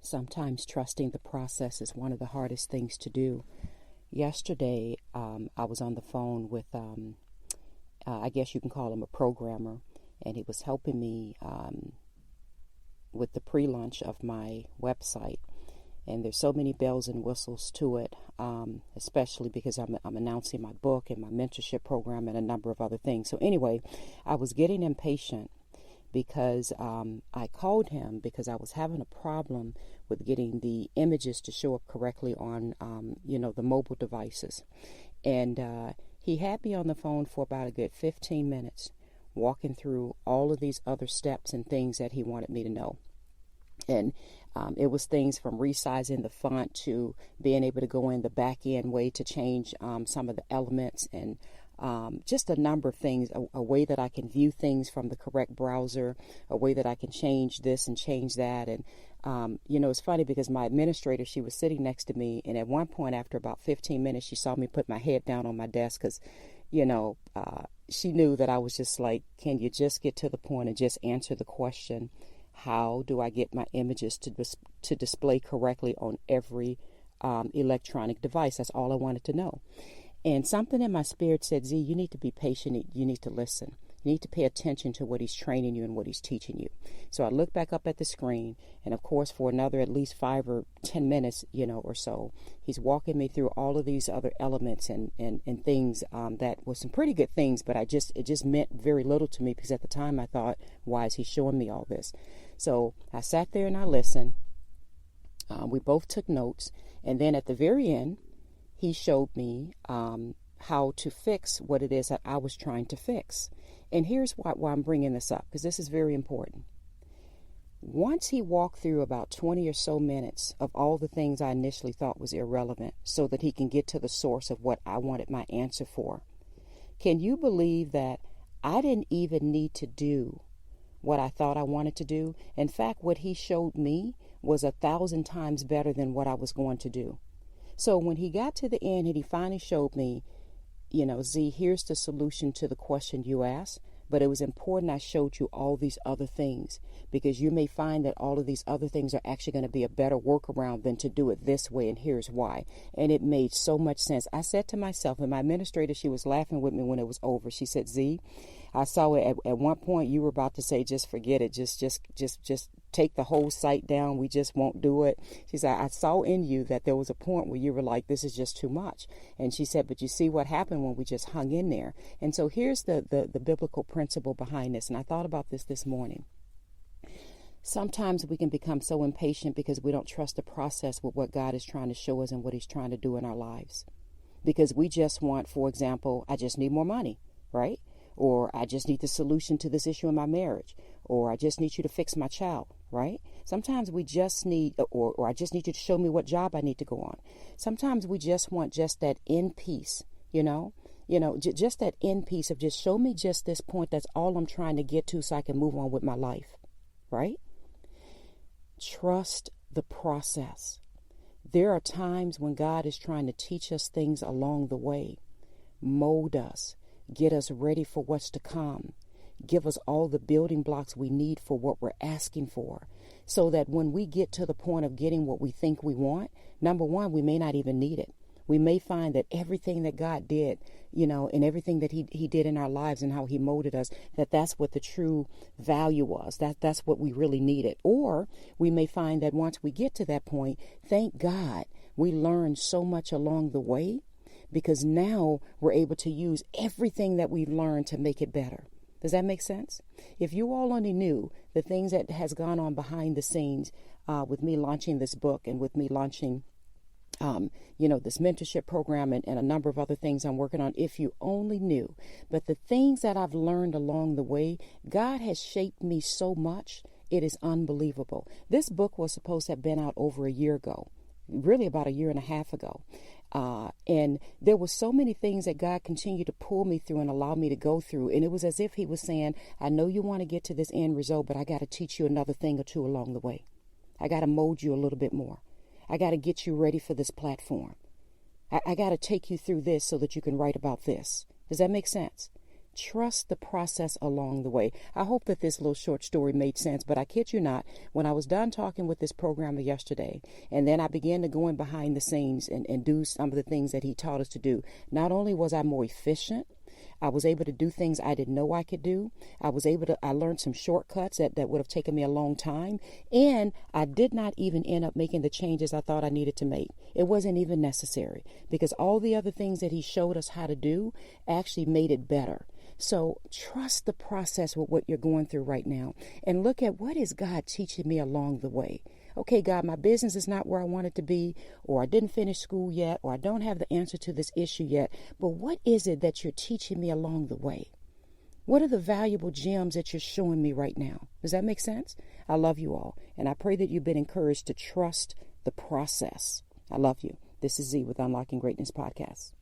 Sometimes trusting the process is one of the hardest things to do. Yesterday, I was on the phone with, I guess you can call him a programmer, and he was helping me with the pre-launch of my website. And there's so many bells and whistles to it, especially because I'm announcing my book and my mentorship program and a number of other things. So anyway, I was getting impatient because I called him because I was having a problem with getting the images to show up correctly on, the mobile devices. And he had me on the phone for about a good 15 minutes, walking through all of these other steps and things that he wanted me to know. And it was things from resizing the font to being able to go in the back end way to change some of the elements and just a number of things, a way that I can view things from the correct browser, a way that I can change this and change that. And, it's funny because my administrator, she was sitting next to me. And at one point, after about 15 minutes, she saw me put my head down on my desk because, she knew that I was just like, can you just get to the point and just answer the question? How do I get my images to display correctly on every electronic device? That's all I wanted to know. And something in my spirit said, Z, you need to be patient. You need to listen. You need to pay attention to what he's training you and what he's teaching you. So I looked back up at the screen, and of course, for another at least 5 or 10 minutes, or so, he's walking me through all of these other elements and things that were some pretty good things, but it just meant very little to me because at the time I thought, why is he showing me all this? So I sat there and I listened. We both took notes, and then at the very end, he showed me how to fix what it is that I was trying to fix. And here's why I'm bringing this up, because this is very important. Once he walked through about 20 or so minutes of all the things I initially thought was irrelevant so that he can get to the source of what I wanted my answer for, can you believe that I didn't even need to do what I thought I wanted to do? In fact, what he showed me was 1,000 times better than what I was going to do. So when he got to the end and he finally showed me, Z, here's the solution to the question you asked, but it was important I showed you all these other things because you may find that all of these other things are actually going to be a better workaround than to do it this way, and here's why. And it made so much sense. I said to myself, and my administrator, she was laughing with me when it was over. She said, Z, I saw it at one point you were about to say, just forget it. Just take the whole site down. We just won't do it. She said, I saw in you that there was a point where you were like, this is just too much. And she said, but you see what happened when we just hung in there. And so here's the biblical principle behind this. And I thought about this morning. Sometimes we can become so impatient because we don't trust the process with what God is trying to show us and what he's trying to do in our lives. Because we just want, for example, I just need more money, right? Or I just need the solution to this issue in my marriage. Or I just need you to fix my child, right? Sometimes we just need, or I just need you to show me what job I need to go on. Sometimes we just want just that end piece, just that end piece of just show me just this point. That's all I'm trying to get to so I can move on with my life, right? Trust the process. There are times when God is trying to teach us things along the way, mold us, get us ready for what's to come, give us all the building blocks we need for what we're asking for, so that when we get to the point of getting what we think we want, number one, we may not even need it. We may find that everything that God did, and everything that he did in our lives and how he molded us, that's what the true value was. That's what we really needed. Or we may find that once we get to that point, thank God we learned so much along the way, because now we're able to use everything that we've learned to make it better. Does that make sense? If you all only knew the things that has gone on behind the scenes with me launching this book and with me launching this mentorship program and a number of other things I'm working on, if you only knew. But the things that I've learned along the way, God has shaped me so much, it is unbelievable. This book was supposed to have been out over a year ago, really about a year and a half ago. And there were so many things that God continued to pull me through and allow me to go through. And it was as if he was saying, I know you want to get to this end result, but I got to teach you another thing or two along the way. I got to mold you a little bit more. I got to get you ready for this platform. I got to take you through this so that you can write about this. Does that make sense? Trust the process along the way. I hope that this little short story made sense, but I kid you not, when I was done talking with this programmer yesterday, and then I began to go in behind the scenes and do some of the things that he taught us to do, not only was I more efficient, I was able to do things I didn't know I could do. I learned some shortcuts that would have taken me a long time. And I did not even end up making the changes I thought I needed to make. It wasn't even necessary because all the other things that he showed us how to do actually made it better. So trust the process with what you're going through right now and look at what is God teaching me along the way. Okay, God, my business is not where I want it to be, or I didn't finish school yet, or I don't have the answer to this issue yet. But what is it that you're teaching me along the way? What are the valuable gems that you're showing me right now? Does that make sense? I love you all, and I pray that you've been encouraged to trust the process. I love you. This is Z with Unlocking Greatness Podcast.